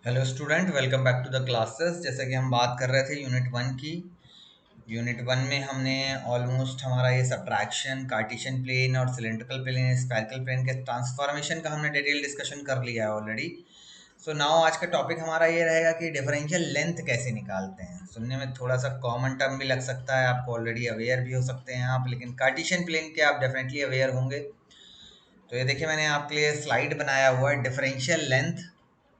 Hello student, welcome back to the classes. जैसा कि हम बात कर रहे थे यूनिट वन की। यूनिट वन में हमने ऑलमोस्ट हमारा ये सब्ट्रैक्शन, कार्टेशियन प्लेन और सिलेंड्रिकल प्लेन, स्फेरिकल प्लेन के ट्रांसफॉर्मेशन का हमने डिटेल डिस्कशन कर लिया है ऑलरेडी। सो नाउ आज का टॉपिक हमारा ये रहेगा कि डिफरेंशियल लेंथ कैसे निकालते हैं। सुनने में थोड़ा सा कॉमन टर्म भी लग सकता है, आपको ऑलरेडी अवेयर भी हो सकते हैं आप, लेकिन कार्टेशियन प्लेन के आप डेफिनेटली अवेयर होंगे। तो ये देखिए, मैंने आपके लिए स्लाइड बनाया हुआ है, differential length,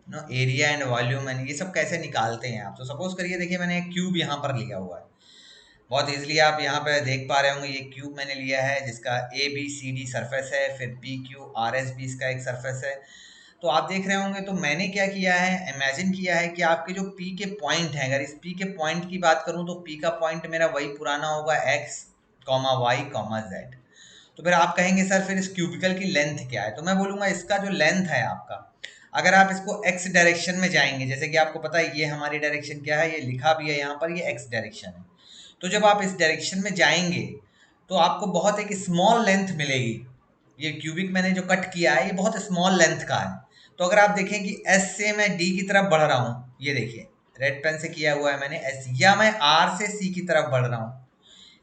area and volume and ये सब कैसे निकालते हैं आप। तो सपोज करिए, देखिए मैंने एक क्यूब यहाँ पर लिया हुआ है। बहुत इजीली आप यहाँ पे देख पा रहे होंगे, ये क्यूब मैंने लिया है जिसका A B C D surface है, फिर पी क्यू आर एस भी इसका एक सरफेस है। तो आप देख रहे होंगे, तो मैंने क्या किया है, इमेजिन किया है कि आपके जो पी के पॉइंट हैं, अगर इस पी के पॉइंट की बात करूँ तो पी का पॉइंट मेरा वही पुराना होगा, X comma Y comma Z. तो फिर आप कहेंगे सर फिर इस क्यूबिकल की लेंथ क्या है, तो मैं बोलूँगा इसका जो लेंथ है आपका, अगर आप इसको एक्स डायरेक्शन में जाएंगे, जैसे कि आपको पता है ये हमारी डायरेक्शन क्या है, ये लिखा भी है यहाँ पर, ये एक्स डायरेक्शन है। तो जब आप इस डायरेक्शन में जाएंगे तो आपको बहुत एक स्मॉल लेंथ मिलेगी। ये क्यूबिक मैंने जो कट किया है ये बहुत स्मॉल लेंथ का है। तो अगर आप देखें कि एस से मैं डी की तरफ बढ़ रहा हूँ, ये देखिए रेड पेन से किया हुआ है मैंने एस, या मैं आर से सी की तरफ बढ़ रहा हूँ,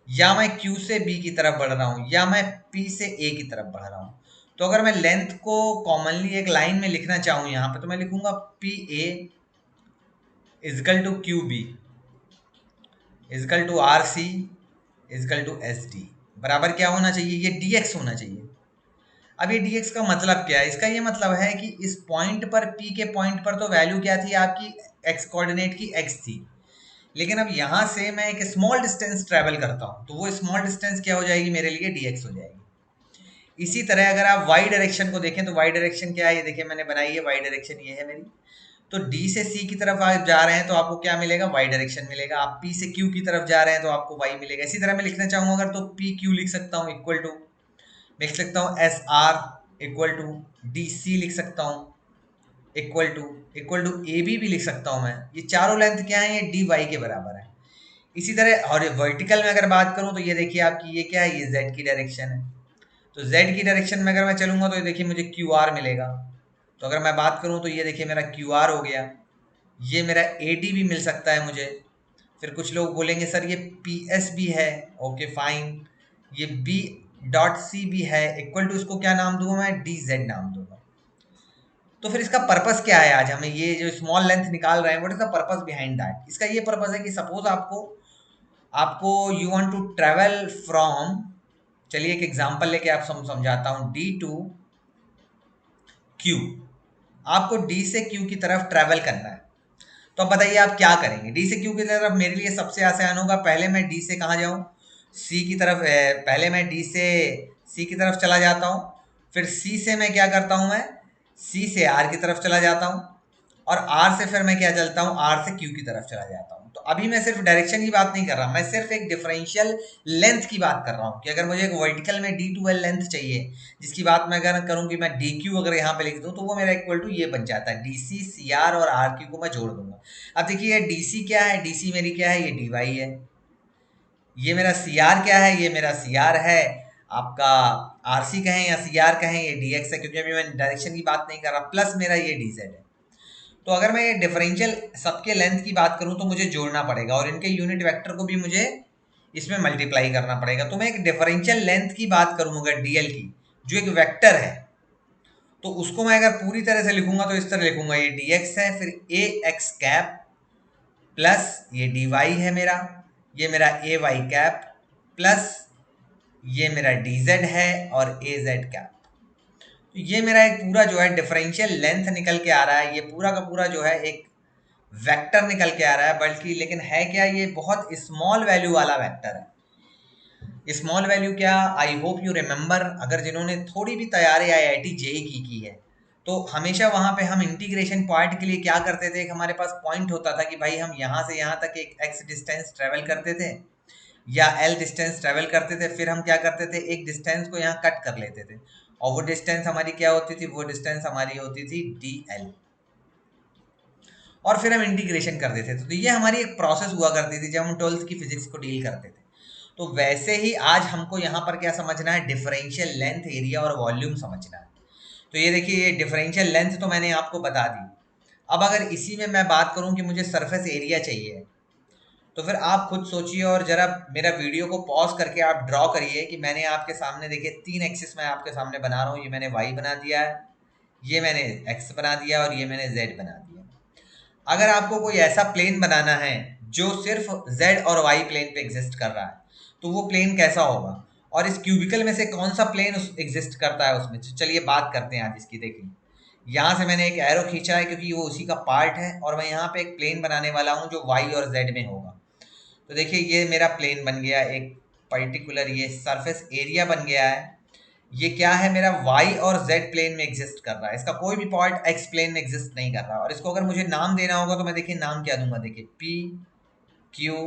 या मैं क्यू से बी की तरफ बढ़ रहा हूँ, या मैं पी से ए की तरफ बढ़ रहा हूँ। तो अगर मैं लेंथ को कॉमनली एक लाइन में लिखना चाहूँ यहाँ पे, तो मैं लिखूंगा P A equal to Q B equal to R C equal to S D, बराबर क्या होना चाहिए, ये डी एक्स होना चाहिए। अब ये डी एक्स का मतलब क्या है, इसका ये मतलब है कि इस पॉइंट पर, पी के पॉइंट पर तो वैल्यू क्या थी आपकी, एक्स कोऑर्डिनेट की एक्स थी। लेकिन अब यहाँ से मैं एक स्मॉल डिस्टेंस ट्रेवल करता हूँ, तो वो स्मॉल डिस्टेंस क्या हो जाएगी मेरे लिए, डी एक्स हो जाएगी। इसी तरह अगर आप वाई डायरेक्शन को देखें, तो वाई डायरेक्शन क्या है, ये देखिए मैंने बनाई है, वाई डायरेक्शन ये है मेरी। तो डी से सी की तरफ आप जा रहे हैं तो आपको क्या मिलेगा, वाई डायरेक्शन मिलेगा। आप पी से क्यू की तरफ जा रहे हैं तो आपको वाई मिलेगा। इसी तरह मैं लिखना चाहूँ अगर, तो पी क्यू लिख सकता हूँ इक्वल टू, लिख सकता हूँ S R equal to D C, लिख सकता हूँ इक्वल टू ए बी भी लिख सकता हूँ मैं। ये चारों लेंथ क्या है, ये डी वाई के बराबर है। इसी तरह और वर्टिकल में अगर बात करूँ तो ये देखिए आपकी ये क्या है, ये जेड की डायरेक्शन है। तो z की डायरेक्शन में अगर मैं चलूंगा तो ये देखिए मुझे क्यू आर मिलेगा। तो अगर मैं बात करूं तो ये देखिए मेरा क्यू आर हो गया, ये मेरा ए डी भी मिल सकता है मुझे। फिर कुछ लोग बोलेंगे सर ये पी एस भी है, ओके फाइन, ये बी डॉट सी भी है, इक्वल टू इसको क्या नाम दूंगा मैं, डी जेड नाम दूंगा। तो फिर इसका पर्पस क्या है, आज हमें ये जो स्मॉल लेंथ निकाल रहे हैं, what is the purpose behind that. इसका ये पर्पस है कि सपोज आपको आपको you want to travel from, चलिए एक एग्जांपल लेके आप समझाता हूं, डी टू क्यू, आपको डी से क्यू की तरफ ट्रेवल करना है। तो अब बताइए आप क्या करेंगे, डी से क्यू की तरफ मेरे लिए सबसे आसान होगा, पहले मैं डी से कहाँ जाऊँ, सी की तरफ। पहले मैं डी से सी की तरफ चला जाता हूँ, फिर सी से मैं क्या करता हूँ, मैं सी से आर की तरफ चला जाता हूँ, और आर से फिर मैं क्या चलता हूँ, आर से क्यू की तरफ चला जाता हूँ। तो अभी मैं सिर्फ डायरेक्शन की बात नहीं कर रहा, मैं सिर्फ एक डिफरेंशियल लेंथ की बात कर रहा हूँ कि अगर मुझे एक वर्टिकल में डी टू एल लेंथ चाहिए, जिसकी बात मैं अगर करूँ कि मैं डी क्यू अगर यहाँ पे लिख दूँ, तो वो मेरा इक्वल टू ये बन जाता है, डी सी सी आर और आर क्यू को मैं जोड़ दूंगा। अब देखिए डी सी क्या है, डी सी मेरी क्या है, ये डी वाई है। ये मेरा सी आर क्या है, ये मेरा सी आर है। आपका आर सी कहें या सी आर कहें, ये डी एक्स है, क्योंकि अभी मैं डायरेक्शन की बात नहीं कर रहा, प्लस मेरा ये डी जेड है। तो अगर मैं ये डिफरेंशियल सबके लेंथ की बात करूं तो मुझे जोड़ना पड़ेगा, और इनके यूनिट वेक्टर को भी मुझे इसमें मल्टीप्लाई करना पड़ेगा। तो मैं एक डिफरेंशियल लेंथ की बात करूं अगर डीएल की, जो एक वेक्टर है, तो उसको मैं अगर पूरी तरह से लिखूंगा तो इस तरह लिखूंगा, ये डी एक्स है, फिर ए एक्स कैप प्लस ये डी वाई है मेरा, ये मेरा ए वाई कैप प्लस ये मेरा डी जेड है और ए जेड कैप। तो ये मेरा एक पूरा जो है डिफरेंशियल लेंथ निकल के आ रहा है, ये पूरा का पूरा जो है एक वेक्टर निकल के आ रहा है। बल्कि लेकिन है क्या, ये बहुत स्मॉल वैल्यू वाला वेक्टर है। स्मॉल वैल्यू क्या, आई होप यू रिमेंबर, अगर जिन्होंने थोड़ी भी तैयारी आईआईटी जेई की है, तो हमेशा वहां पे हम इंटीग्रेशन पार्ट के लिए क्या करते थे, एक हमारे पास पॉइंट होता था कि भाई हम यहाँ से यहाँ तक एक एक्स डिस्टेंस ट्रेवल करते थे या एल डिस्टेंस ट्रेवल करते थे, फिर हम क्या करते थे, एक डिस्टेंस को यहाँ कट कर लेते थे, और वो डिस्टेंस हमारी क्या होती थी, वो डिस्टेंस हमारी होती थी डी एल, और फिर हम इंटीग्रेशन कर देते थे। तो ये हमारी एक प्रोसेस हुआ करती थी जब हम ट्वेल्थ की फिजिक्स को डील करते थे। तो वैसे ही आज हमको यहाँ पर क्या समझना है, डिफरेंशियल लेंथ, एरिया और वॉल्यूम समझना है। तो ये देखिए, ये डिफरेंशियल लेंथ तो मैंने आपको बता दी। अब अगर इसी में मैं बात करूं कि मुझे सरफेस एरिया चाहिए, तो फिर आप खुद सोचिए और जरा मेरा वीडियो को पॉज करके आप ड्रॉ करिए कि मैंने आपके सामने देखिए 3 एक्सिस मैं आपके सामने बना रहा हूँ। ये मैंने वाई बना दिया है, ये मैंने एक्स बना दिया और ये मैंने जेड बना दिया। अगर आपको कोई ऐसा प्लेन बनाना है जो सिर्फ जेड और वाई प्लेन पे एग्जिस्ट कर रहा है, तो वो प्लेन कैसा होगा और इस क्यूबिकल में से कौन सा प्लेन एग्जिस्ट करता है उसमें। तो चलिए बात करते हैं आज इसकी। देखिए यहाँ से मैंने एक एरो खींचा है क्योंकि वो उसी का पार्ट है और मैं यहाँ पे एक प्लेन बनाने वाला हूँ जो वाई और जेड में होगा। तो देखिए ये मेरा प्लेन बन गया, एक पर्टिकुलर ये सरफेस एरिया बन गया है। ये क्या है, मेरा y और z प्लेन में एग्जिस्ट कर रहा है, इसका कोई भी पार्ट x प्लेन में एग्जिस्ट नहीं कर रहा। और इसको अगर मुझे नाम देना होगा तो मैं देखिए नाम क्या दूंगा, देखिए p q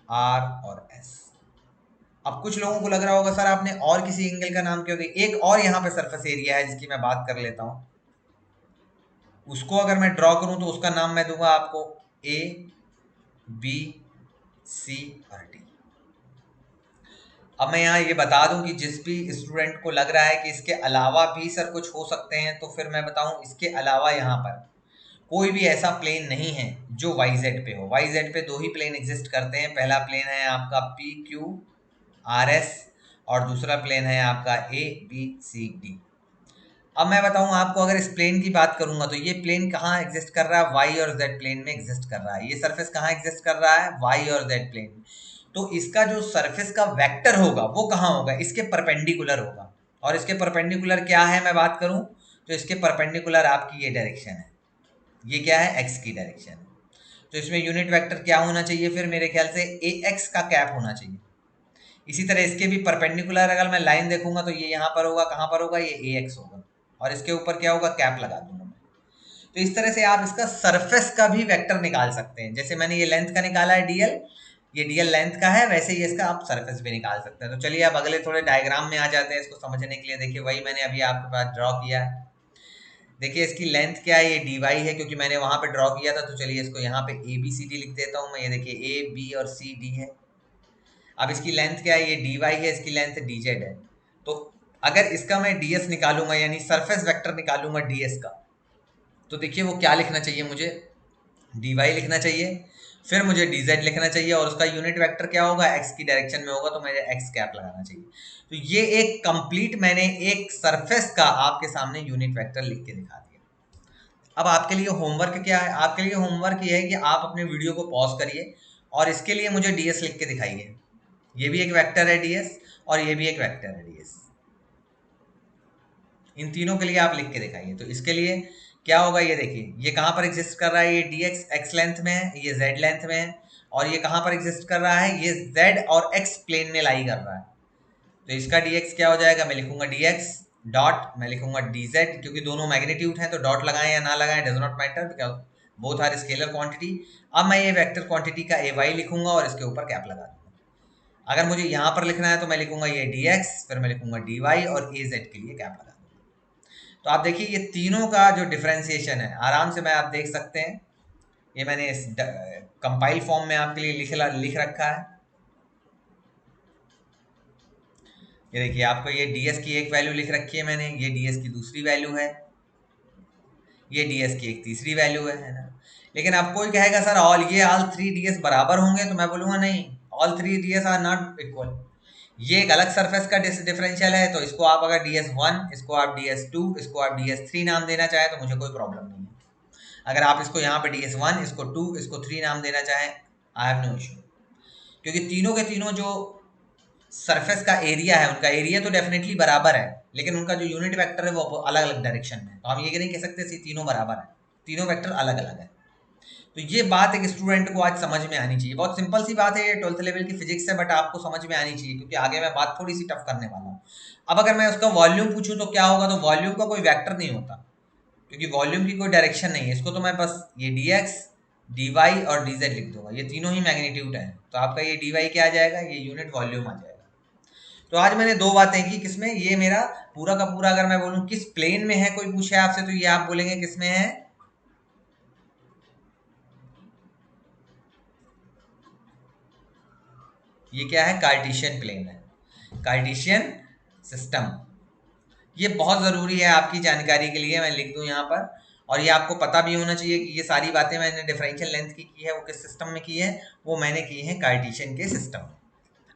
r और s। अब कुछ लोगों को लग रहा होगा सर आपने और किसी एंगल का नाम क्यों दिया। एक और यहाँ पे सरफेस एरिया है जिसकी मैं बात कर लेता हूँ, उसको अगर मैं ड्रॉ करूँ तो उसका नाम मैं दूंगा आपको a b c और d। अब मैं यहाँ ये बता दूं कि जिस भी स्टूडेंट को लग रहा है कि इसके अलावा भी सर कुछ हो सकते हैं, तो फिर मैं बताऊं इसके अलावा यहाँ पर कोई भी ऐसा प्लेन नहीं है जो वाई जेड पे हो। वाई जेड पे दो ही प्लेन एग्जिस्ट करते हैं, पहला प्लेन है आपका पी क्यू आर एस और दूसरा प्लेन है आपका ए बी सी डी। अब मैं बताऊं आपको, अगर इस प्लेन की बात करूंगा तो ये प्लेन कहाँ एग्जिस्ट कर रहा है, वाई और जेड प्लेन में एग्जिस्ट कर रहा है। ये सरफेस कहाँ एग्जिस्ट कर रहा है, वाई और जेड प्लेन में। तो इसका जो सरफेस का वेक्टर होगा वो कहाँ होगा, इसके परपेंडिकुलर होगा। और इसके परपेंडिकुलर क्या है मैं बात करूं तो इसके परपेंडिकुलर आपकी ये डायरेक्शन है, ये क्या है, एक्स की डायरेक्शन है। तो इसमें यूनिट वेक्टर क्या होना चाहिए, फिर मेरे ख्याल से ए एक्स का कैप होना चाहिए। इसी तरह इसके भी परपेंडिकुलर अगर मैं लाइन देखूंगा तो ये यहाँ पर होगा, कहाँ पर होगा, ये ए एक्स होगा और इसके ऊपर क्या होगा, कैप लगा दूंगा मैं। तो इस तरह से आप इसका सरफेस का भी वेक्टर निकाल सकते हैं। जैसे मैंने ये लेंथ का निकाला है डीएल, ये डीएल लेंथ का है, वैसे ही इसका आप सरफेस भी निकाल सकते हैं। तो चलिए अब अगले थोड़े डायग्राम में आ जाते हैं इसको समझने के लिए। देखिए वही मैंने अभी आपके पास ड्रॉ किया है। देखिए इसकी लेंथ क्या है, ये डी वाई है क्योंकि मैंने वहां पे ड्रॉ किया था। तो चलिए इसको यहाँ पे ए बी सी डी लिख देता हूँ मैं। ये देखिए ए बी और सी डी है। अब इसकी लेंथ क्या है, ये डी वाई है, इसकी लेंथ डी जेड है। तो अगर इसका मैं डी एस निकालूंगा यानी सरफेस वेक्टर निकालूंगा डी एस का, तो देखिए वो क्या लिखना चाहिए मुझे, डी वाई लिखना चाहिए, फिर मुझे डी जेड लिखना चाहिए और उसका यूनिट वेक्टर क्या होगा, एक्स की डायरेक्शन में होगा, तो मुझे एक्स कैप लगाना चाहिए। तो ये एक कंप्लीट मैंने एक सरफेस का आपके सामने यूनिट वेक्टर लिख के दिखा दिया। अब आपके लिए होमवर्क क्या है, आपके लिए होमवर्क ये है कि आप अपने वीडियो को पॉज करिए और इसके लिए मुझे डीएस लिख के दिखाइए। ये भी एक वेक्टर है डीएस और ये भी एक वेक्टर है डीएस। इन तीनों के लिए आप लिख के दिखाइए। तो इसके लिए क्या होगा, ये देखिए ये कहाँ पर एग्जिस्ट कर रहा है, ये डी एक्स एक्स लेंथ में है, ये जेड लेंथ में है। और ये कहाँ पर एग्जिस्ट कर रहा है, ये जेड और एक्स प्लेन में लाई कर रहा है। तो इसका डी एक्स क्या हो जाएगा, मैं लिखूंगा डी एक्स डॉट, मैं लिखूंगा डी जेड, क्योंकि दोनों मैग्नीट्यूड हैं तो डॉट लगाएं या ना लगाएं does not matter because both are scalar quantity. अब मैं ये वेक्टर क्वांटिटी का ए वाई लिखूंगा और इसके ऊपर कैप लगा दूंगा। अगर मुझे यहाँ पर लिखना है तो मैं लिखूंगा ये डी एक्स, फिर मैं लिखूंगा डी वाई और ए जेड के लिए कैप लगा दूंगा। तो आप देखिए ये तीनों का जो डिफरेंशिएशन है आराम से मैं आप देख सकते हैं। ये मैंने इस कंपाइल फॉर्म में आपके लिए लिख रखा है। ये देखिए आपको ये ds की एक वैल्यू लिख रखी है मैंने, ये ds की दूसरी वैल्यू है, ये ds की एक तीसरी वैल्यू है ना। लेकिन अब कोई कहेगा सर ऑल थ्री ds बराबर होंगे, तो मैं बोलूंगा नहीं, all three ds are not equal. ये एक अलग सरफेस का डिफरेंशियल है, तो इसको आप अगर ds1, इसको आप ds2, इसको आप ds3 नाम देना चाहे तो मुझे कोई प्रॉब्लम नहीं है। अगर आप इसको यहाँ पे ds1, इसको 2, इसको 3 नाम देना चाहें, आई हैव नो इशू। क्योंकि तीनों के तीनों जो सरफेस का एरिया है उनका एरिया तो डेफिनेटली बराबर है, लेकिन उनका जो यूनिट वेक्टर है वो अलग अलग डायरेक्शन में। तो हम ये नहीं कह सकते तीनों बराबर है, तीनों वेक्टर अलग अलग है। तो ये बात एक स्टूडेंट को आज समझ में आनी चाहिए। बहुत सिंपल सी बात है, ये 12th लेवल की फिजिक्स है, बट आपको समझ में आनी चाहिए क्योंकि आगे मैं बात थोड़ी सी टफ करने वाला हूँ। अब अगर मैं उसका वॉल्यूम पूछूं तो क्या होगा, तो वॉल्यूम का कोई वेक्टर नहीं होता क्योंकि वॉल्यूम की कोई डायरेक्शन नहीं है। इसको तो मैं बस ये डी एक्स डी वाई और डी जेड लिख दूंगा, ये तीनों ही मैग्नीट्यूड है। तो आपका ये डी वाई क्या आ जाएगा, ये यूनिट वॉल्यूम आ जाएगा। तो आज मैंने दो बातें की, किसमें, ये मेरा पूरा का पूरा अगर मैं बोलूं किस प्लेन में है, कोई पूछे आपसे तो ये आप बोलेंगे किसमें है, ये क्या है, कार्टेशियन प्लेन है, कार्टेशियन सिस्टम। ये बहुत ज़रूरी है आपकी जानकारी के लिए, मैं लिख दूं यहाँ पर। और ये आपको पता भी होना चाहिए कि ये सारी बातें मैंने डिफरेंशियल लेंथ की है वो किस सिस्टम में की है, वो मैंने की है कार्टेशियन के सिस्टम में।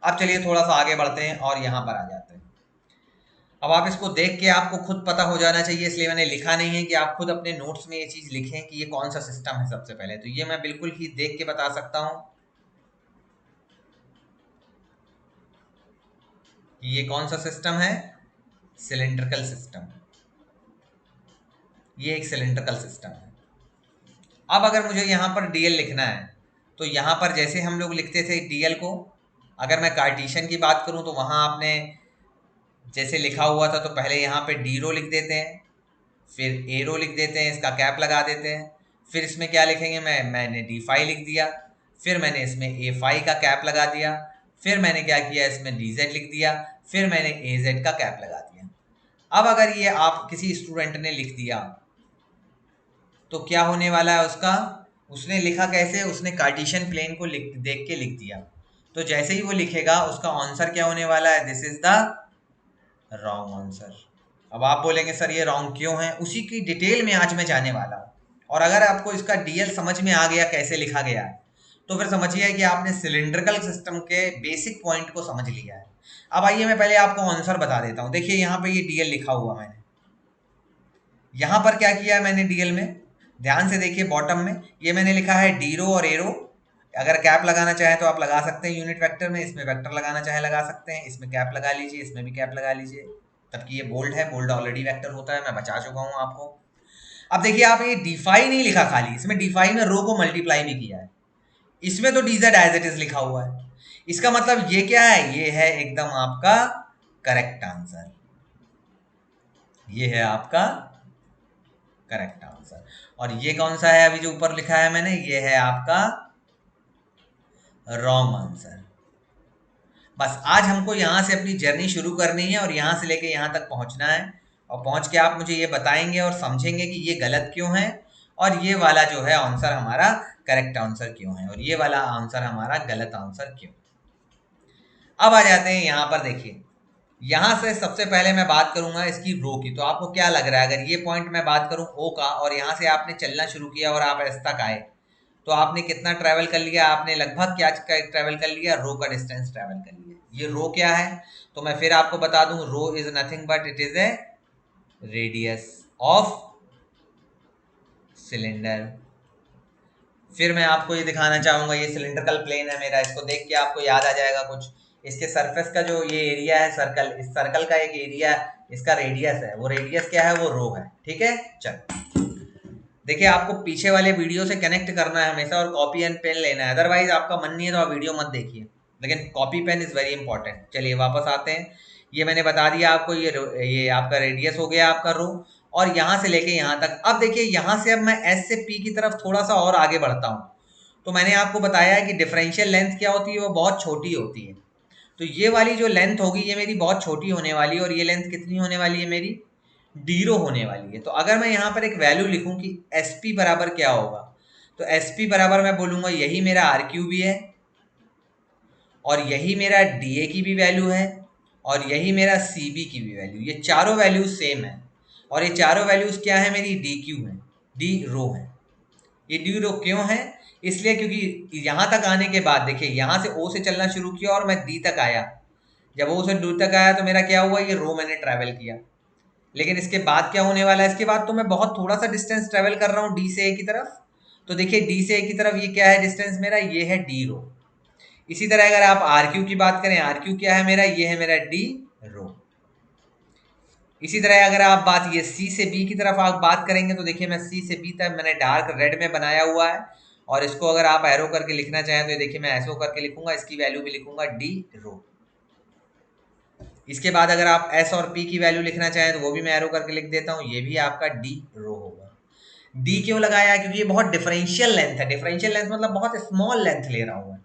अब चलिए थोड़ा सा आगे बढ़ते हैं और यहाँ पर आ जाते हैं। अब आप इसको देख के आपको खुद पता हो जाना चाहिए, इसलिए मैंने लिखा नहीं है कि आप खुद अपने नोट्स में ये चीज़ लिखें कि ये कौन सा सिस्टम है। सबसे पहले तो ये मैं बिल्कुल ही देख के बता सकता हूँ कि ये कौन सा सिस्टम है, सिलिंड्रिकल सिस्टम। ये एक सिलिंड्रिकल सिस्टम है। अब अगर मुझे यहाँ पर डीएल लिखना है तो यहाँ पर जैसे हम लोग लिखते थे डीएल को, अगर मैं कार्टेशियन की बात करूँ तो वहाँ आपने जैसे लिखा हुआ था तो पहले यहाँ पे डी रो लिख देते हैं, फिर ए रो लिख देते हैं, इसका कैप लगा देते हैं, फिर इसमें क्या लिखेंगे, मैंने डी फाई लिख दिया, फिर मैंने इसमें ए फाई का कैप लगा दिया, फिर मैंने क्या किया, इसमें डी जेड लिख दिया, फिर मैंने ए जेड का कैप लगा दिया। अब अगर ये आप किसी स्टूडेंट ने लिख दिया तो क्या होने वाला है उसका, उसने लिखा कैसे, उसने कार्टेशियन प्लेन को देख के लिख दिया, तो जैसे ही वो लिखेगा उसका आंसर क्या होने वाला है, this is the wrong answer. अब आप बोलेंगे सर ये रॉन्ग क्यों है, उसी की डिटेल में आज मैं जाने वाला हूँ। और अगर आपको इसका डीएल समझ में आ गया कैसे लिखा गया है तो फिर समझिए कि आपने सिलिंड्रिकल सिस्टम के बेसिक पॉइंट को समझ लिया है। अब आइए मैं पहले आपको आंसर बता देता हूँ। देखिए यहाँ पे ये डीएल लिखा हुआ मैंने, यहाँ पर क्या किया है मैंने डीएल में, ध्यान से देखिए बॉटम में ये मैंने लिखा है डी रो और एरो। अगर कैप लगाना चाहे तो आप लगा सकते हैं यूनिट वेक्टर में, इसमें वेक्टर लगाना चाहे लगा सकते हैं, इसमें कैप लगा लीजिए, इसमें भी कैप लगा लीजिए, तबकि ये बोल्ड है, बोल्ड ऑलरेडी वेक्टर होता है, मैं बचा चुका हूँ आपको। अब देखिए आप ये डिफाई नहीं लिखा खाली, इसमें डिफाई में रो को मल्टीप्लाई भी किया है, इसमें तो डीजेड एज इट इज लिखा हुआ है। इसका मतलब ये क्या है, ये है एकदम आपका करेक्ट आंसर, ये है आपका करेक्ट आंसर। और ये कौन सा है अभी जो ऊपर लिखा है मैंने, ये है आपका रॉन्ग आंसर। बस आज हमको यहाँ से अपनी जर्नी शुरू करनी है और यहाँ से लेके यहाँ तक पहुँचना है, और पहुँच के आप मुझे ये बताएंगे और समझेंगे कि ये गलत क्यों है और ये वाला जो है आंसर हमारा करेक्ट आंसर क्यों है और ये वाला आंसर हमारा गलत आंसर क्यों। अब आ जाते हैं यहाँ पर, देखिए यहाँ से सबसे पहले मैं बात करूंगा इसकी रो की। तो आपको क्या लग रहा है, अगर ये पॉइंट मैं बात करूं ओ का और यहाँ से आपने चलना शुरू किया और आप एस तक आए तो आपने कितना ट्रैवल कर लिया, आपने लगभग क्या ट्रैवल कर लिया, रो का डिस्टेंस ट्रैवल कर लिया। ये रो क्या है तो मैं फिर आपको बता दूं, rho is nothing but it is a radius of cylinder. फिर मैं आपको ये दिखाना चाहूंगा, ये सिलिंड्रिकल प्लेन है मेरा, इसको देख के आपको याद आ जाएगा कुछ, इसके सरफेस का जो ये एरिया है सर्कल, इस सर्कल का एक एरिया इसका रेडियस है, वो रेडियस क्या है, वो रो है, ठीक है। चल देखिए आपको पीछे वाले वीडियो से कनेक्ट करना है हमेशा और कॉपी एंड पेन लेना है, अदरवाइज आपका मन नहीं है तो आप वीडियो मत देखिए, लेकिन copy pen is very important. चलिए वापस आते हैं, ये मैंने बता दिया आपको, ये आपका रेडियस हो गया आपका रो, और यहाँ से लेके यहाँ तक। अब देखिए यहाँ से अब मैं एस से पी की तरफ थोड़ा सा और आगे बढ़ता हूँ, तो मैंने आपको बताया है कि डिफरेंशियल लेंथ क्या होती है, वो बहुत छोटी होती है। तो ये वाली जो लेंथ होगी ये मेरी बहुत छोटी होने वाली है, और ये लेंथ कितनी होने वाली है मेरी, जीरो होने वाली है। तो अगर मैं यहाँ पर एक वैल्यू लिखूँ कि एस पी बराबर क्या होगा, तो एस पी बराबर मैं बोलूँगा यही मेरा आर क्यू भी है और यही मेरा डी ए की भी वैल्यू है और यही मेरा सी बी की भी वैल्यू, ये चारों वैल्यूज सेम है। और ये चारों वैल्यूज क्या है, मेरी डी क्यू है, डी रो है। ये डी रो क्यों है, इसलिए क्योंकि यहाँ तक आने के बाद देखिए यहाँ से ओ से चलना शुरू किया और मैं डी तक आया, जब ओ से डी तक आया तो मेरा क्या हुआ, ये रो मैंने ट्रैवल किया। लेकिन इसके बाद क्या होने वाला है, इसके बाद तो मैं बहुत थोड़ा सा डिस्टेंस ट्रेवल कर रहा हूँ डी से ए की तरफ। तो देखिए डी से ए की तरफ ये क्या है डिस्टेंस मेरा, ये है डी रो। इसी तरह अगर आप आर क्यू की बात करें, आर क्यू क्या है मेरा, ये है मेरा डी रो। इसी तरह अगर आप बात ये सी से बी की तरफ आप बात करेंगे तो देखिए मैं सी से बी तक मैंने डार्क रेड में बनाया हुआ है, और इसको अगर आप एरो करके लिखना चाहें तो देखिए मैं ऐसो करके लिखूंगा, इसकी वैल्यू भी लिखूंगा डी रो। इसके बाद अगर आप एस और पी की वैल्यू लिखना चाहें तो वो भी मैं एरो करके लिख देता हूँ, ये भी आपका डी रो होगा। डी क्यों लगाया, क्योंकि ये बहुत डिफरेंशियल लेंथ है, डिफरेंशियल लेंथ मतलब बहुत स्मॉल लेंथ ले रहा हूँ मैं,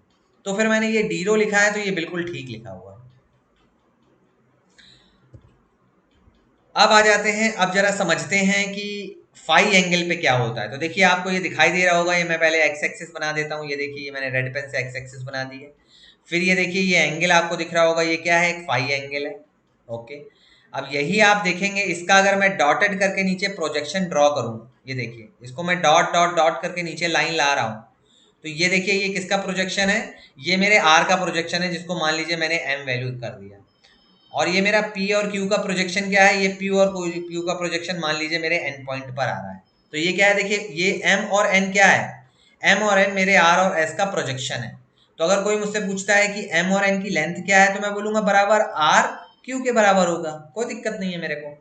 तो फिर मैंने ये डी रो लिखा है, तो ये बिल्कुल ठीक लिखा हुआ है। अब आ जाते हैं, अब जरा समझते हैं कि फाई एंगल पे क्या होता है। तो देखिए आपको ये दिखाई दे रहा होगा, ये मैं पहले एक्स एक्सिस बना देता हूँ, ये देखिए ये मैंने रेड पेन से एक्स एक्सिस बना दी है। फिर ये देखिए ये एंगल आपको दिख रहा होगा, ये क्या है, एक फाई एंगल है, ओके। अब यही आप देखेंगे, इसका अगर मैं डॉटेड करके नीचे प्रोजेक्शन ड्रॉ करूं ये देखिए, इसको मैं डॉट डॉट डॉट करके नीचे लाइन ला रहा हूँ, तो ये देखिए ये किसका प्रोजेक्शन है, ये मेरे आर का प्रोजेक्शन है, जिसको मान लीजिए मैंने एम वैल्यू कर दिया। और ये मेरा पी और क्यू का प्रोजेक्शन क्या है, ये पी और क्यू का प्रोजेक्शन मान लीजिए मेरे एन पॉइंट पर आ रहा है। तो ये क्या है, देखिए ये एम और एन क्या है, एम और एन मेरे आर और एस का प्रोजेक्शन है। तो अगर कोई मुझसे पूछता है कि एम और एन की लेंथ क्या है, तो मैं बोलूंगा बराबर आर क्यू के बराबर होगा, कोई दिक्कत नहीं है मेरे को।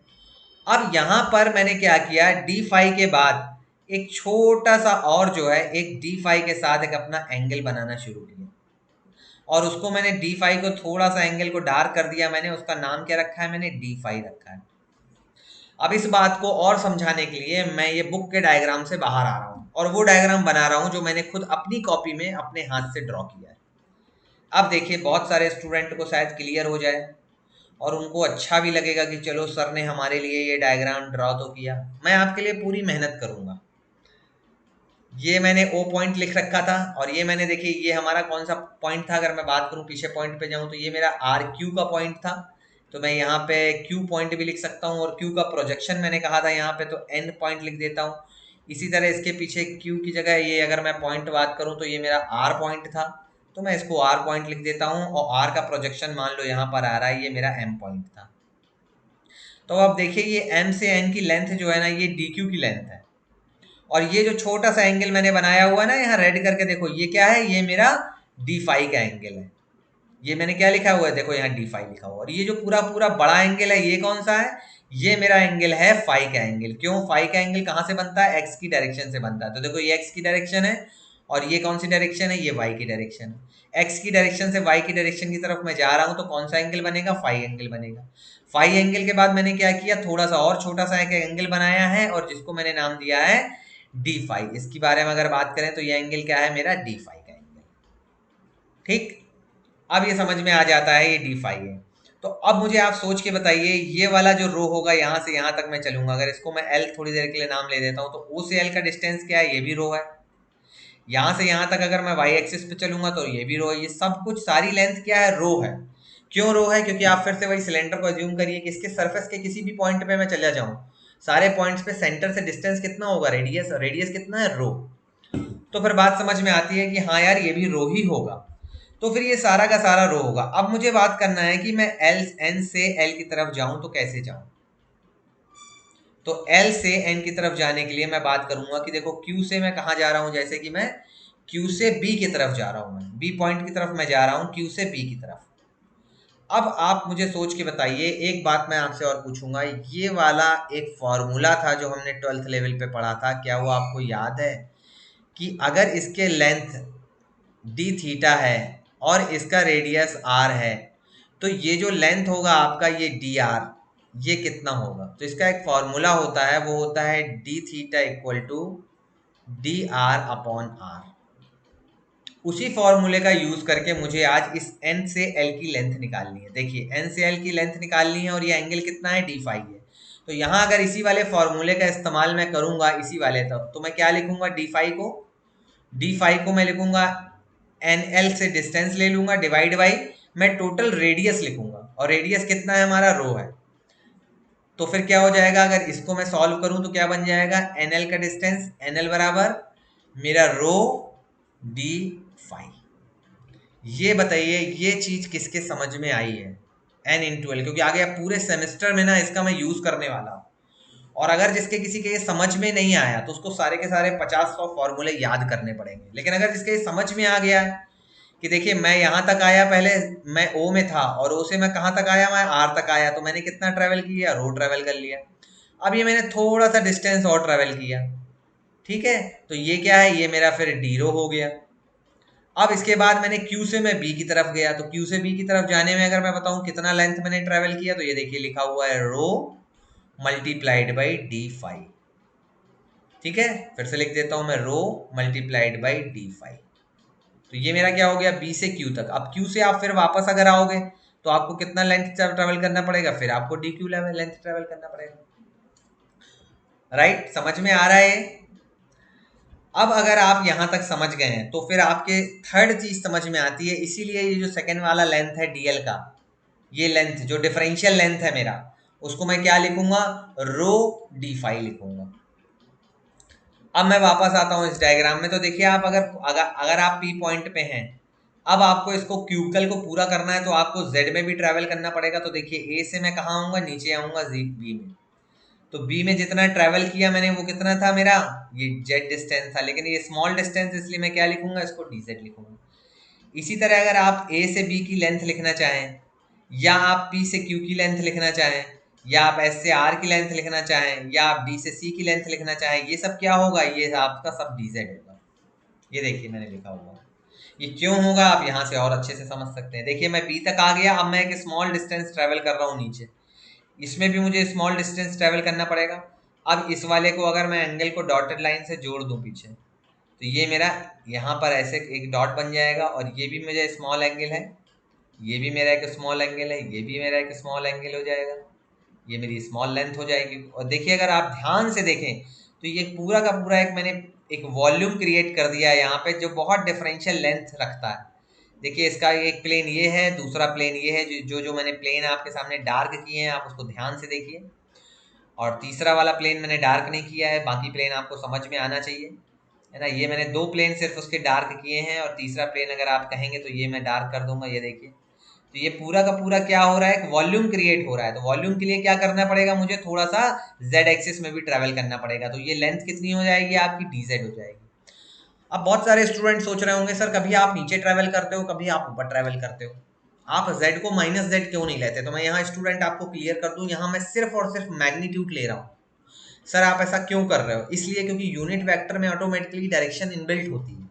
अब यहां पर मैंने क्या किया, डी फाई के बाद एक छोटा सा और जो है एक डी फाई के साथ एक अपना एंगल बनाना शुरू किया, और उसको मैंने डी फाई को थोड़ा सा एंगल को डार्क कर दिया मैंने, उसका नाम क्या रखा है, मैंने डी फाई रखा है। अब इस बात को और समझाने के लिए मैं ये बुक के डायग्राम से बाहर आ रहा हूँ और वो डायग्राम बना रहा हूँ जो मैंने खुद अपनी कॉपी में अपने हाथ से ड्रॉ किया है। अब देखिए बहुत सारे स्टूडेंट को शायद क्लियर हो जाए और उनको अच्छा भी लगेगा कि चलो सर ने हमारे लिए ये डायग्राम ड्रॉ तो किया, मैं आपके लिए पूरी मेहनत करूंगा। ये मैंने ओ पॉइंट लिख रखा था, और ये मैंने देखिए ये हमारा कौन सा पॉइंट था, अगर मैं बात करूं पीछे पॉइंट पे जाऊं तो ये मेरा आर क्यू का पॉइंट था, तो मैं यहाँ पे क्यू पॉइंट भी लिख सकता हूँ, और क्यू का प्रोजेक्शन मैंने कहा था यहाँ पे, तो एन पॉइंट लिख देता हूँ। इसी तरह इसके पीछे क्यू की जगह ये अगर मैं पॉइंट बात करूँ तो ये मेरा आर पॉइंट था, तो मैं इसको आर पॉइंट लिख देता हूँ, और आर का प्रोजेक्शन मान लो यहाँ पर आ रहा है, ये मेरा एम पॉइंट था। तो अब देखिए ये एम से एन की लेंथ जो है ना, ये डी क्यू की लेंथ है, और ये जो छोटा सा एंगल मैंने बनाया हुआ है ना यहाँ रेड करके, देखो ये क्या है, ये मेरा डी फाई का एंगल है। ये मैंने क्या लिखा हुआ है, देखो यहाँ डी फाई लिखा हुआ है। और ये जो पूरा पूरा बड़ा एंगल है, ये कौन सा है, ये मेरा एंगल है फाई का एंगल। क्यों, फाई का एंगल कहाँ से बनता है, एक्स की डायरेक्शन से बनता है। तो देखो ये एक्स की डायरेक्शन है, और ये कौन सी डायरेक्शन है, ये वाई की डायरेक्शन है। एक्स की डायरेक्शन से वाई की डायरेक्शन की तरफ मैं जा रहा हूँ, तो कौन सा एंगल बनेगा, फाई एंगल बनेगा। फाई एंगल के बाद मैंने क्या किया, थोड़ा सा और छोटा सा एक एंगल बनाया है, और जिसको मैंने नाम दिया है डी फाई। इसकी बारे में अगर बात करें तो ये एंगल क्या है, मेरा डी फाई का एंगल। ठीक, अब ये समझ में आ जाता है ये डी फाई है। तो अब मुझे आप सोच के बताइए, ये वाला जो रो होगा यहाँ से यहाँ तक मैं चलूंगा, अगर इसको मैं एल थोड़ी देर के लिए नाम ले देता हूँ, तो ओ से एल का डिस्टेंस क्या है, ये भी रो है। यहाँ से यहाँ तक अगर मैं वाई एक्सिस पे चलूंगा तो ये भी रो है। ये सब कुछ सारी लेंथ क्या है, रो है। क्यों रो है, क्योंकि आप फिर से वही सिलेंडर को अज्यूम करिए कि इसके सरफेस के किसी भी पॉइंट पे मैं चला जाऊं, सारे पॉइंट्स पे सेंटर से डिस्टेंस कितना होगा, रेडियस, रेडियस कितना है, रो। तो फिर बात समझ में आती है कि हाँ यार ये भी रो ही होगा, तो फिर ये सारा का सारा रो होगा। अब मुझे बात करना है कि मैं एल एन से एल की तरफ जाऊं तो कैसे जाऊं। तो एल से एन की तरफ जाने के लिए मैं बात करूंगा कि देखो क्यू से मैं कहाँ जा रहा हूं, जैसे कि मैं क्यू से बी की तरफ जा रहा हूं, मैं बी पॉइंट की तरफ मैं जा रहा हूं, क्यू से बी की तरफ। अब आप मुझे सोच के बताइए, एक बात मैं आपसे और पूछूंगा, ये वाला एक फॉर्मूला था जो हमने 12th लेवल पे पढ़ा था, क्या वो आपको याद है कि अगर इसके लेंथ डी थीटा है और इसका रेडियस आर है, तो ये जो लेंथ होगा आपका, ये डी आर, ये कितना होगा। तो इसका एक फॉर्मूला होता है, वो होता है D theta equal to D R upon R. उसी फॉर्मूले का यूज करके मुझे आज इस एन से एल की लेंथ निकालनी है। देखिए एन से एल की लेंथ निकालनी है, और ये एंगल कितना है, डी फाई है। तो यहाँ अगर इसी वाले फॉर्मूले का इस्तेमाल मैं करूंगा इसी वाले तब, तो मैं क्या लिखूंगा, डी फाई को, डी फाई को मैं लिखूंगा एन एल से डिस्टेंस ले लूंगा, डिवाइड बाई मैं टोटल रेडियस लिखूंगा, और रेडियस कितना है हमारा, रो है। तो फिर क्या हो जाएगा, अगर इसको मैं सॉल्व करूं तो क्या बन जाएगा, एन एल का डिस्टेंस, एन एल बराबर मेरा रो डी फाई। ये बताइए ये चीज किसके समझ में आई है, एन इंटू एल, क्योंकि आगे पूरे सेमेस्टर में ना इसका मैं यूज करने वाला हूं। और अगर जिसके किसी के ये समझ में नहीं आया तो उसको सारे के सारे 50-100 फॉर्मूले याद करने पड़ेंगे। लेकिन अगर जिसके ये समझ में आ गया है कि देखिए मैं यहाँ तक आया, पहले मैं ओ में था और ओ से मैं कहाँ तक आया, मैं आर तक आया, तो मैंने कितना ट्रेवल किया, रो ट्रेवल कर लिया। अब ये मैंने थोड़ा सा डिस्टेंस और ट्रेवल किया, ठीक है, तो ये क्या है, ये मेरा फिर डी रो हो गया। अब इसके बाद मैंने Q से मैं B की तरफ गया, तो Q से B की तरफ जाने में अगर मैं बताऊं कितना लेंथ मैंने ट्रेवल किया, तो ये देखिए लिखा हुआ है रो मल्टीप्लाइड बाई डी फाई। ठीक है, फिर से लिख देता हूं मैं, रो मल्टीप्लाइड बाई डी फाई। तो ये मेरा क्या हो गया, B से Q तक। अब Q से आप फिर वापस अगर आओगे तो आपको कितना लेंथ ट्रेवल करना पड़ेगा, फिर आपको D Q level length travel करना पड़ेगा। राइट, समझ में आ रहा है। अब अगर आप यहां तक समझ गए हैं तो फिर आपके थर्ड चीज समझ में आती है। इसीलिए ये जो सेकेंड वाला लेंथ है डीएल का, ये लेंथ जो डिफरेंशियल लेंथ है मेरा, उसको मैं क्या लिखूंगा, रो डी फाई लिखूंगा। अब मैं वापस आता हूँ इस डायग्राम में, तो देखिए आप अगर अगर अगर आप पी पॉइंट पे हैं, अब आपको इसको क्यूबिकल को पूरा करना है तो आपको जेड में भी ट्रेवल करना पड़ेगा। तो देखिए ए से मैं कहाँ आऊंगा, नीचे आऊंगा बी में। तो बी में जितना ट्रेवल किया मैंने वो कितना था मेरा, ये जेड डिस्टेंस था, लेकिन ये स्मॉल डिस्टेंस इसलिए मैं क्या लिखूंगा, इसको डी जेड लिखूंगा। इसी तरह अगर आप ए से बी की लेंथ लिखना चाहें, या आप पी से क्यू की लेंथ लिखना चाहें, या आप एस से आर की लेंथ लिखना चाहें, या आप डी से सी की लेंथ लिखना चाहें, ये सब क्या होगा, ये आपका सब डी जेड होगा। ये देखिए मैंने लिखा हुआ, ये क्यों होगा आप यहाँ से और अच्छे से समझ सकते हैं। देखिए मैं बी तक आ गया, अब मैं एक स्मॉल डिस्टेंस ट्रेवल कर रहा हूँ नीचे, इसमें भी मुझे स्मॉल डिस्टेंस ट्रेवल करना पड़ेगा। अब इस वाले को अगर मैं एंगल को डॉटेड लाइन से जोड़ दूं पीछे, तो ये मेरा यहाँ पर ऐसे एक डॉट बन जाएगा, और ये भी मुझे स्मॉल एंगल है, ये भी मेरा एक स्मॉल एंगल है, ये भी मेरा एक स्मॉल एंगल हो जाएगा, ये मेरी स्मॉल लेंथ हो जाएगी। और देखिए अगर आप ध्यान से देखें तो ये पूरा का पूरा एक मैंने एक वॉल्यूम क्रिएट कर दिया है यहाँ पे, जो बहुत डिफरेंशियल लेंथ रखता है। देखिए इसका एक प्लेन ये है, दूसरा प्लेन ये है, जो जो मैंने प्लेन आपके सामने डार्क किए हैं आप उसको ध्यान से देखिए, और तीसरा वाला प्लेन मैंने डार्क नहीं किया है, बाकी प्लेन आपको समझ में आना चाहिए, है ना। ये मैंने दो प्लेन सिर्फ उसके डार्क किए हैं, और तीसरा प्लेन अगर आप कहेंगे तो ये मैं डार्क कर दूंगा, ये देखिए। तो ये पूरा का पूरा क्या हो रहा है, एक वॉल्यूम क्रिएट हो रहा है। तो वॉल्यूम के लिए क्या करना पड़ेगा, मुझे थोड़ा सा जेड एक्सिस में भी ट्रेवल करना पड़ेगा। तो ये लेंथ कितनी हो जाएगी आपकी, डी जेड हो जाएगी। अब बहुत सारे स्टूडेंट सोच रहे होंगे सर कभी आप नीचे ट्रैवल करते हो, कभी आप ऊपर ट्रैवल करते हो, आप z को माइनस जेड क्यों नहीं लेते। तो मैं यहाँ स्टूडेंट आपको क्लियर कर दूं, यहाँ मैं सिर्फ और सिर्फ मैग्नीट्यूड ले रहा हूँ। सर आप ऐसा क्यों कर रहे हो, इसलिए क्योंकि यूनिट वेक्टर में ऑटोमेटिकली डायरेक्शन इनबिल्ट होती है।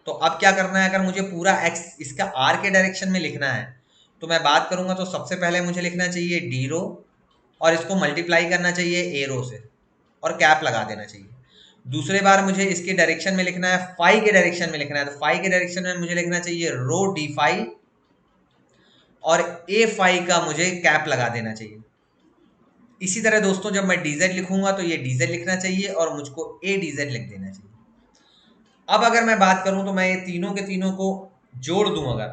तो अब क्या करना है, अगर मुझे पूरा x इसका r के डायरेक्शन में लिखना है, तो मैं बात करूंगा तो सबसे पहले मुझे लिखना चाहिए डी रो, और इसको मल्टीप्लाई करना चाहिए ए रो से, और कैप लगा देना चाहिए। दूसरे बार मुझे इसके डायरेक्शन में लिखना है, फाई के डायरेक्शन में लिखना है, तो फाई के डायरेक्शन में मुझे लिखना चाहिए रो डी फाई, और ए फाई का मुझे कैप लगा देना चाहिए। इसी तरह दोस्तों जब मैं डीजेड लिखूंगा तो ये डीजेड लिखना चाहिए, और मुझको ए डीजेड लिख देना चाहिए। अब अगर मैं बात करूं तो मैं ये तीनों के तीनों को जोड़ दूं अगर,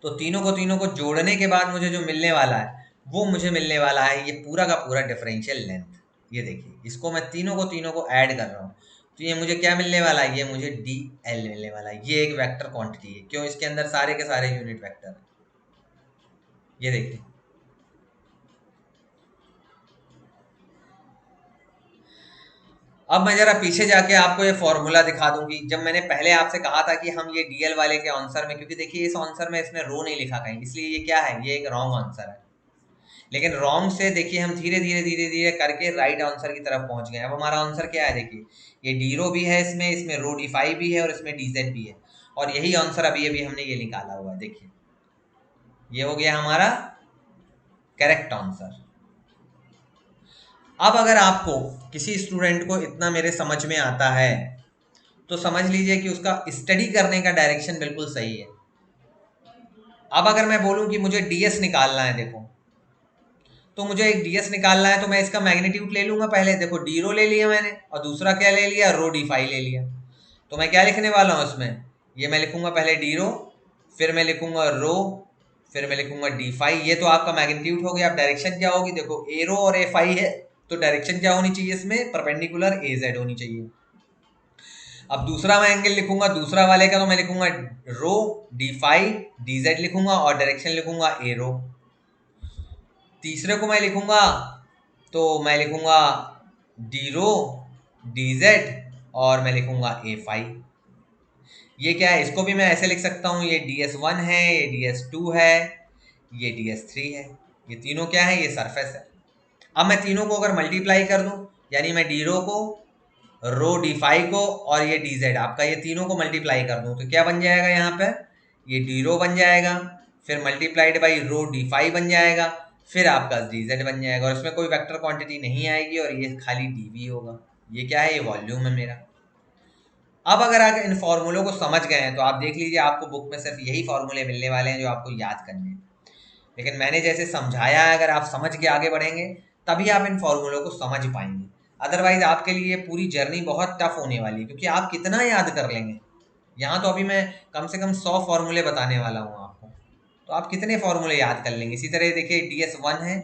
तो तीनों को जोड़ने के बाद मुझे जो मिलने वाला है वो मुझे मिलने वाला है ये पूरा का पूरा डिफरेंशियल लेंथ। ये देखिए इसको मैं तीनों को ऐड कर रहा हूँ, तो ये मुझे क्या मिलने वाला है, ये मुझे डी एल मिलने वाला है। ये एक वेक्टर क्वांटिटी है, क्यों, इसके अंदर सारे के सारे यूनिट वेक्टर है। ये देखिए अब मैं जरा पीछे जाके आपको ये फॉर्मूला दिखा दूंगी, जब मैंने पहले आपसे कहा था कि हम ये डीएल वाले के आंसर में, क्योंकि देखिए इस आंसर में इसमें रो नहीं लिखा कहीं, इसलिए ये क्या है, ये एक रॉन्ग आंसर है। लेकिन रॉन्ग से देखिए हम धीरे धीरे धीरे धीरे करके राइट आंसर की तरफ पहुंच गए। अब हमारा आंसर क्या है, देखिए ये डी रो भी है, इसमें रो डी फाई भी है, और इसमें डीजेड भी है, और यही आंसर अभी अभी हमने ये निकाला हुआ है। देखिए ये हो गया हमारा करेक्ट आंसर। अब अगर आपको किसी स्टूडेंट को इतना मेरे समझ में आता है तो समझ लीजिए कि उसका स्टडी करने का डायरेक्शन बिल्कुल सही है। अब अगर मैं बोलूं कि मुझे डीएस निकालना है, देखो तो मुझे एक डीएस निकालना है, तो मैं इसका मैग्नीट्यूड ले लूंगा पहले। देखो डी रो ले लिया मैंने, और दूसरा क्या ले लिया, रो डी फाई ले लिया। तो मैं क्या लिखने वाला हूँ इसमें, ये मैं लिखूंगा पहले डी रो, फिर मैं लिखूंगा रो, फिर मैं लिखूंगा डी फाई। ये तो आपका मैग्नीट्यूड हो गया। अब डायरेक्शन क्या होगी, देखो ए रो और ए फाई है, तो डायरेक्शन क्या होनी चाहिए इसमें, परपेंडिकुलर ए जेड होनी चाहिए। अब दूसरा मैं एंगल लिखूंगा दूसरा वाले का, तो मैं लिखूंगा रो डी फाई डी जेड लिखूंगा, और डायरेक्शन लिखूंगा ए रो। तीसरे को मैं लिखूंगा तो मैं लिखूंगा डी रो डी जेड, और मैं लिखूंगा ए फाई। ये क्या है, इसको भी मैं ऐसे लिख सकता हूँ, ये डी एस वन है, ये डी एस टू है, ये डी एस थ्री है। ये तीनों क्या है, ये सरफेस है। अब मैं तीनों को अगर मल्टीप्लाई कर दूं, यानी मैं डी रो को, रो डी फाई को, और ये डी जेड आपका, ये तीनों को मल्टीप्लाई कर दूं, तो क्या बन जाएगा यहाँ पे, ये डी रो बन जाएगा, फिर multiplied by rho D phi बन जाएगा, फिर आपका डी जेड बन जाएगा, और इसमें कोई वेक्टर क्वांटिटी नहीं आएगी, और ये खाली डी वी होगा। ये क्या है, ये वॉल्यूम है मेरा। अब अगर आप इन फॉर्मूलों को समझ गए हैं तो आप देख लीजिए आपको बुक में सिर्फ यही फॉर्मूले मिलने वाले हैं जो आपको याद करने हैं। लेकिन मैंने जैसे समझाया है, अगर आप समझ के आगे बढ़ेंगे तभी आप इन फॉर्मूलों को समझ पाएंगे। अदरवाइज आपके लिए पूरी जर्नी बहुत टफ होने वाली है, क्योंकि आप कितना याद कर लेंगे। यहाँ तो अभी मैं कम से कम 100 फॉर्मूले बताने वाला हूँ आपको, तो आप कितने फॉर्मूले याद कर लेंगे। इसी तरह देखिए डी एस वन है,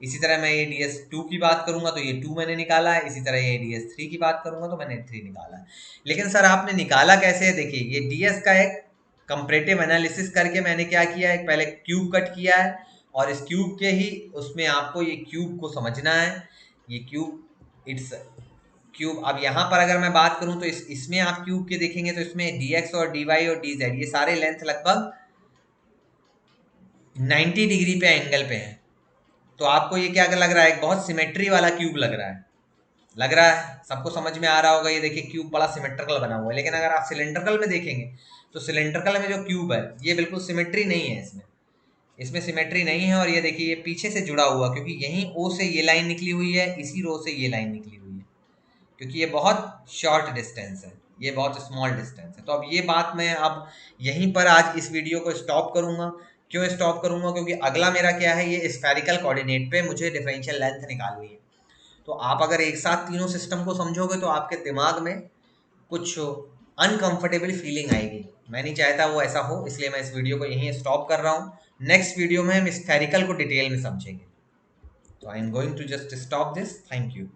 इसी तरह मैं ये डी एस टू की बात करूंगा तो ये 2 मैंने निकाला है, इसी तरह ये डी एस थ्री की बात करूंगा तो मैंने 3 निकाला है। लेकिन सर आपने निकाला कैसे है? देखिए ये डी एस का एक कंपैरेटिव एनालिसिस करके मैंने क्या किया है, पहले क्यूब कट किया है और इस क्यूब के ही उसमें आपको ये क्यूब को समझना है। ये क्यूब इट्स क्यूब। अब यहाँ पर अगर मैं बात करूं तो इसमें आप क्यूब के देखेंगे तो इसमें dx और dy और dz ये सारे लेंथ लगभग 90 डिग्री पे एंगल पे हैं। तो आपको ये क्या लग रहा है? एक बहुत सिमेट्री वाला क्यूब लग रहा है, लग रहा है सबको समझ में आ रहा होगा। ये देखिए क्यूब बड़ा सिमेट्रिकल बना हुआ है, लेकिन अगर आप सिलेंड्रिकल में देखेंगे तो सिलेंड्रिकल में जो क्यूब है ये बिल्कुल सिमेट्री नहीं है, इसमें इसमें सिमेट्री नहीं है। और ये देखिए ये पीछे से जुड़ा हुआ, क्योंकि यहीं ओ से ये लाइन निकली हुई है, इसी रो से ये लाइन निकली हुई है, क्योंकि ये बहुत शॉर्ट डिस्टेंस है, ये बहुत स्मॉल डिस्टेंस है। तो अब ये बात मैं अब यहीं पर आज इस वीडियो को स्टॉप करूंगा। क्यों स्टॉप करूंगा? क्योंकि अगला मेरा क्या है, ये स्फेरिकल कोऑर्डिनेट पे मुझे डिफरेंशियल लेंथ निकालनी है। तो आप अगर एक साथ तीनों सिस्टम को समझोगे तो आपके दिमाग में कुछ अनकंफर्टेबल फीलिंग आएगी। मैं नहीं चाहता वो ऐसा हो, इसलिए मैं इस वीडियो को यहीं स्टॉप कर रहा हूँ। नेक्स्ट वीडियो में हम स्फेरिकल को डिटेल में समझेंगे। तो I am going to just stop this. Thank you.